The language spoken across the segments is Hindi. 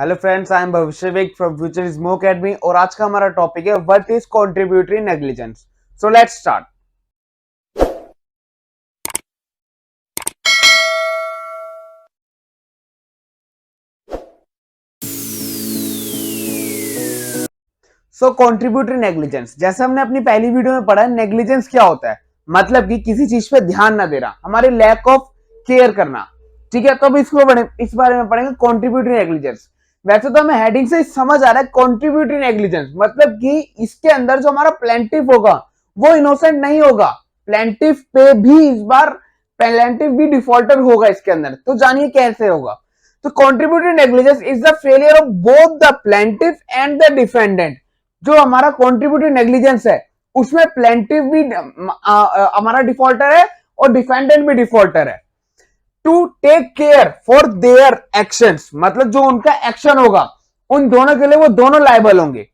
हेलो फ्रेंड्स, आई एम भविष्यवेग फ्रॉम फ्यूचर इज मो अकेडमी और आज का हमारा टॉपिक है what is contributory negligence. So let's start. So contributory negligence, जैसे हमने अपनी पहली वीडियो में पढ़ा, नेग्लिजेंस क्या होता है? मतलब कि किसी चीज पे ध्यान ना देना, हमारे लैक ऑफ केयर करना। ठीक है, तो अब इस बारे में पढ़ेंगे कंट्रीब्यूटरी नेग्लिजेंस। वैसे तो हमें हेडिंग से समझ आ रहा है कंट्रीब्यूटरी नेग्लिजेंस मतलब कि इसके अंदर जो हमारा प्लेंटिफ होगा वो इनोसेंट नहीं होगा। प्लेंटिफ पे भी इस बार प्लेंटिफ भी डिफॉल्टर होगा इसके अंदर। तो जानिए कैसे होगा। तो contributory negligence is the failure of both the plaintiff and the defendant. जो हमारा कंट्रीब्यूटरी नेग्लिजेंस है उसमें प्लेंटिफ भी हमारा डिफॉल्टर है और डिफेंडेंट भी डिफॉल्टर है। To take care for their actions, मतलब जो उनका एक्शन होगा उन दोनों के लिए वो दोनों लायबल होंगे।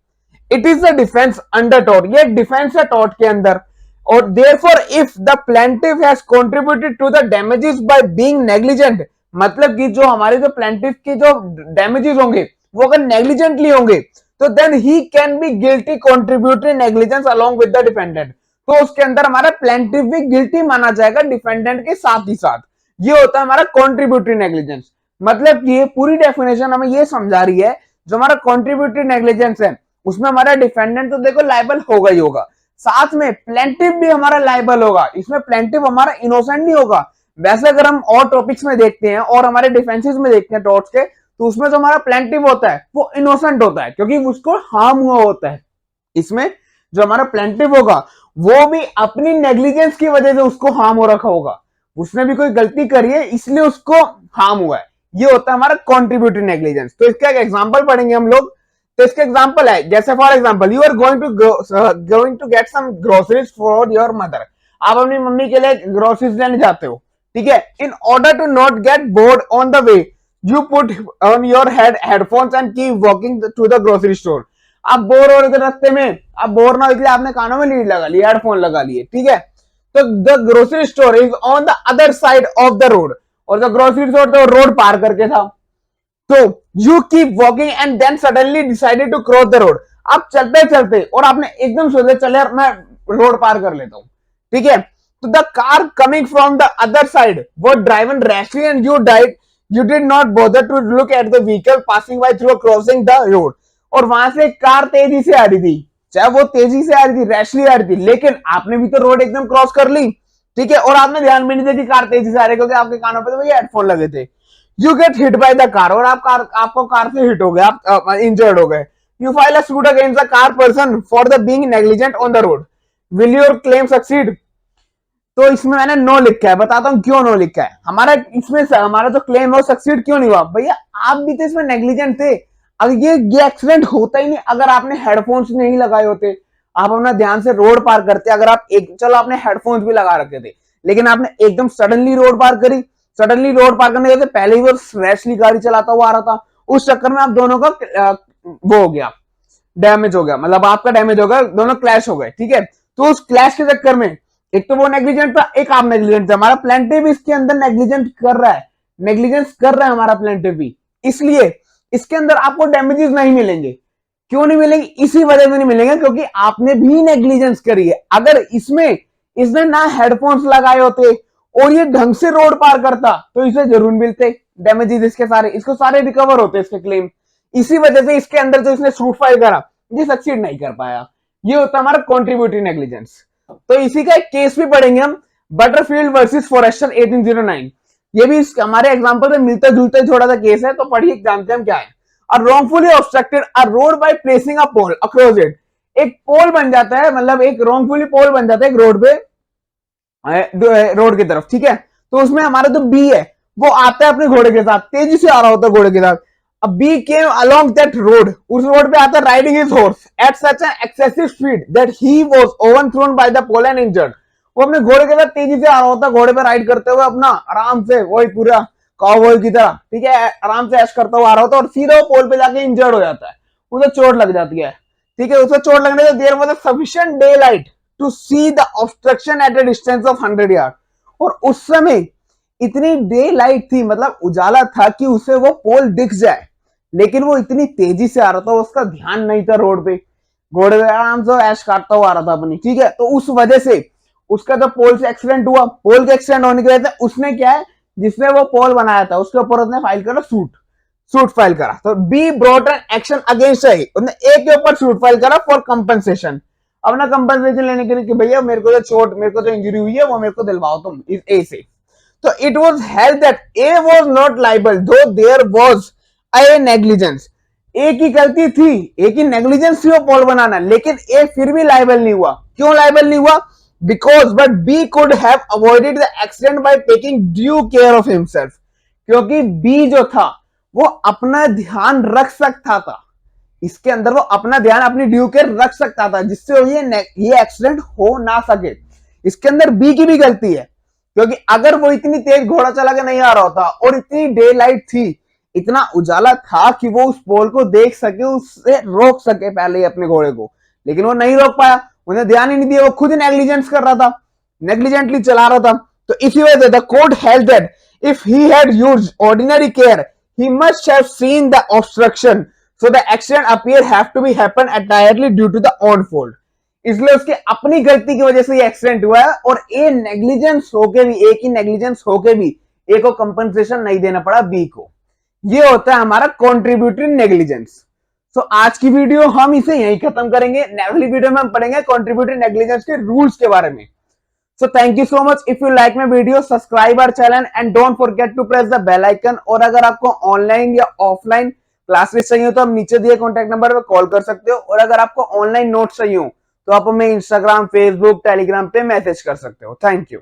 It is a defence under टॉट, ये डिफेंस है टॉट के अंदर। और therefore if the plaintiff has contributed to the damages by being negligent, मतलब कि जो हमारे जो प्लेंटिफ के जो डैमेजेस होंगे वो अगर नेग्लिजेंटली होंगे तो then he can be guilty contributory negligence along with the defendant. तो उसके अंदर हमारा प्लेंटिफ भी गिल्टी माना जाएगा डिफेंडेंट के साथ ही साथ। ये होता है हमारा कंट्रीब्यूटरी नेग्लिजेंस। मतलब कि ये पूरी डेफिनेशन हमें ये समझा रही है जो हमारा कंट्रीब्यूटरी नेग्लिजेंस है उसमें हमारा डिफेंडेंट तो देखो लायबल होगा ही होगा, साथ में प्लेंटिफ भी हमारा लायबल होगा। इसमें प्लेंटिफ हमारा इनोसेंट नहीं होगा। वैसे अगर हम और टॉपिक्स में देखते हैं और हमारे डिफेंसेस में देखते हैं टॉर्च के, तो उसमें जो हमारा प्लेंटिफ होता है वो इनोसेंट होता है क्योंकि उसको हार्म हुआ होता है। इसमें जो हमारा प्लेंटिफ होगा वो भी अपनी नेग्लिजेंस की वजह से उसको हार्म हो रखा होगा, उसने भी कोई गलती करी है इसलिए उसको हार्म हुआ है। ये होता है हमारा कंट्रीब्यूटरी नेग्लिजेंस। तो इसका एक एग्जांपल पढ़ेंगे हम लोग। तो इसका एग्जांपल है, जैसे for example you are going to get some groceries for your mother. आप अपनी मम्मी के लिए ग्रोसरीज लेने जाते हो, ठीक है। In order to not get bored on the way you put on your headphones and keep walking to the grocery store. आप बोर हो रहे थे रास्ते में, आप बोर ना हो इसलिए आपने कानों में लीड लगा ली, हेडफोन लगा लिए, ठीक है। तो the grocery store is on the other side of the road, और जो ग्रोसरी स्टोर था रोड पार करके था। तो you keep walking and then suddenly decided to cross the road. आप चलते चलते और आपने एकदम सोचा चले यार मैं रोड पार कर लेता हूं, ठीक है। तो the car coming from the other side वो driven rashly and you died. You did not bother to look at the vehicle passing by through crossing the road. और वहां से एक कार तेजी से आ रही थी, चाहे वो तेजी से आ रही थी, रैशली आ रही थी, लेकिन आपने भी तो रोड एकदम क्रॉस कर ली, ठीक है। और आपने ध्यान भी नहीं दिया कि कार तेजी से आ रही है क्योंकि आपके कानों पे तो भैया हेडफोन लगे थे। You get hit by the car, और आपको कार से हिट हो गए, आप इंजर्ड हो गए। You file a suit against the car person for the being negligent on the road. Will your claim succeed? तो इसमें मैंने नो लिखा है, बताता हूं क्यों नो लिखा है। हमारा इसमें हमारा जो क्लेम है वो सक्सीड क्यों नहीं हुआ? भैया आप भी तो इसमें नेग्लिजेंट थे। अगर ये एक्सीडेंट होता ही नहीं अगर आपने हेडफोन्स नहीं लगाए होते, आप अपना ध्यान से रोड पार करते। अगर आप एक चलो आपने हेडफोन्स भी लगा रखे थे लेकिन आपने एकदम सडनली रोड पार करी, सडनली रोड पार करने के पहले ही वो रैशली गाड़ी चलाता हुआ आ रहा था, उस चक्कर में आप दोनों का वो हो गया, डैमेज हो गया, मतलब आपका डैमेज हो गया, दोनों क्लैश हो गए, ठीक है। तो उस क्लैश के चक्कर में एक तो वो नेग्लिजेंट था, एक आप नेग्लिजेंट थे। हमारा प्लेंटिव भी इसके अंदर नेग्लिजेंट कर रहा है, नेग्लिजेंस कर रहा है हमारा प्लेंटिव भी, इसलिए इसके अंदर आपको डैमेजेस नहीं मिलेंगे। क्यों नहीं मिलेंगे? इसी वजह से नहीं मिलेंगे क्योंकि आपने भी नेग्लिजेंस करी है। अगर इसमें इसने ना हेडफोन्स लगाए होते और ये ढंग से रोड पार करता तो इसे जरूर मिलते डैमेजेस, इसके सारे इसको सारे रिकवर होते इसके क्लेम। इसी वजह से इसके अंदर जो इसने सूट फाइल करा ये सक्सीड नहीं कर पाया। ये होता हमारा कॉन्ट्रीब्यूटरी नेग्लिजेंस। तो इसी का एक केस भी पढ़ेंगे हम, बटरफील्ड वर्सेस फॉरेस्टर 1809। ये भी हमारे एग्जांपल में मिलता जुलता थोड़ा सा केस है, तो पढ़िए जानते हैं हम क्या है। और wrongfully obstructed a road by placing a pole across it। एक पोल बन जाता है, मतलब एक wrongfully पोल बन जाता है एक रोड पे, रोड की तरफ, ठीक है। तो उसमें हमारा जो बी है वो आता है अपने घोड़े के साथ, तेजी से आ रहा होता है घोड़े के साथ। अब B came along that road, उस रोड पे आता है riding his horse at such an excessive speed that he was overthrown by the pole and injured. वो अपने घोड़े के साथ तेजी से आ रहा होता है, घोड़े पे राइड करते हुए अपना आराम से, वही पूरा काउबॉय की तरह, ठीक है, आराम से ऐश करता हुआ आ रहा होता है और सीधा वो पोल पे जाके इंजर्ड हो जाता है, उसे चोट लग जाती है, ठीक है। उसे चोट लगने से there was sufficient daylight to see the obstruction at a distance of 100 yard. और उस समय इतनी डे लाइट थी, मतलब उजाला था कि उसे वो पोल दिख जाए, लेकिन वो इतनी तेजी से आ रहा था, उसका ध्यान नहीं था रोड पे, घोड़े पे आराम से ऐश काटता हुआ आ रहा था अपनी, ठीक है। तो उस वजह से उसका जब पोल से एक्सीडेंट हुआ, पोल के एक्सीडेंट होने की वजह से उसने क्या है, जिसने वो पोल बनाया था उसके ऊपर उसने फाइल करा सूट फाइल करा। तो B brought an action against A, उसने ए के ऊपर सूट फाइल करा फॉर कंपनसेशन, अपना कंपनसेशन लेने के लिए कि भैया मेरे को जो चोट, मेरे को जो इंजरी हुई है वो मेरे को दिलवाओ तुम इस ए से। तो it was held that A was not liable दो देयर वाज ए नेग्लिजेंस, ए की गलती थी, ए की नेग्लिजेंस थी वो पोल बनाना, लेकिन ए फिर भी लाइबल नहीं हुआ। क्यों लाइबल नहीं हुआ? Because but B could have avoided the accident by taking due care of himself, क्योंकि बी जो था वो अपना ध्यान रख सकता था, इसके अंदर वो अपना ध्यान अपनी ड्यू केयर रख सकता था, जिससे ये एक्सीडेंट हो ना सके। इसके अंदर बी की भी गलती है, क्योंकि अगर वो इतनी तेज घोड़ा चला के नहीं आ रहा होता और इतनी डे लाइट थी, इतना उजाला था कि वो उस पोल को देख सके, उससे रोक सके पहले ही अपने घोड़े को, लेकिन वो नहीं रोक पाया, उन्हें ध्यान ही नहीं दिया, वो खुद ही नेग्लिजेंस कर रहा था, नेग्लिजेंटली चला रहा था। तो इसी वजह से the court held that if he had used ordinary care he must have seen the obstruction, so the accident appear have to be happen entirely due to the on fault, इसलिए उसके अपनी गलती की वजह से ये एक्सीडेंट हुआ है, और ए नेग्लिजेंस होके भी, ए की नेग्लिजेंस होके भी ए को कंपनसेशन नहीं देना पड़ा बी को। ये होता है हमारा कॉन्ट्रीब्यूटरी नेग्लिजेंस। सो आज की वीडियो हम इसे यहीं खत्म करेंगे, अगली वीडियो में हम पढ़ेंगे कॉन्ट्रीब्यूटरी नेग्लिजेंस के रूल्स के बारे में। So thank you so much. If you like my video, subscribe our channel and don't forget to press the bell icon. और अगर आपको ऑनलाइन या ऑफलाइन क्लासेस चाहिए तो आप नीचे दिए कॉन्टैक्ट नंबर पर कॉल कर सकते हो, और अगर आपको ऑनलाइन नोट्स चाहिए तो आप हमें इंस्टाग्राम, फेसबुक, टेलीग्राम पे मैसेज कर सकते हो। Thank you.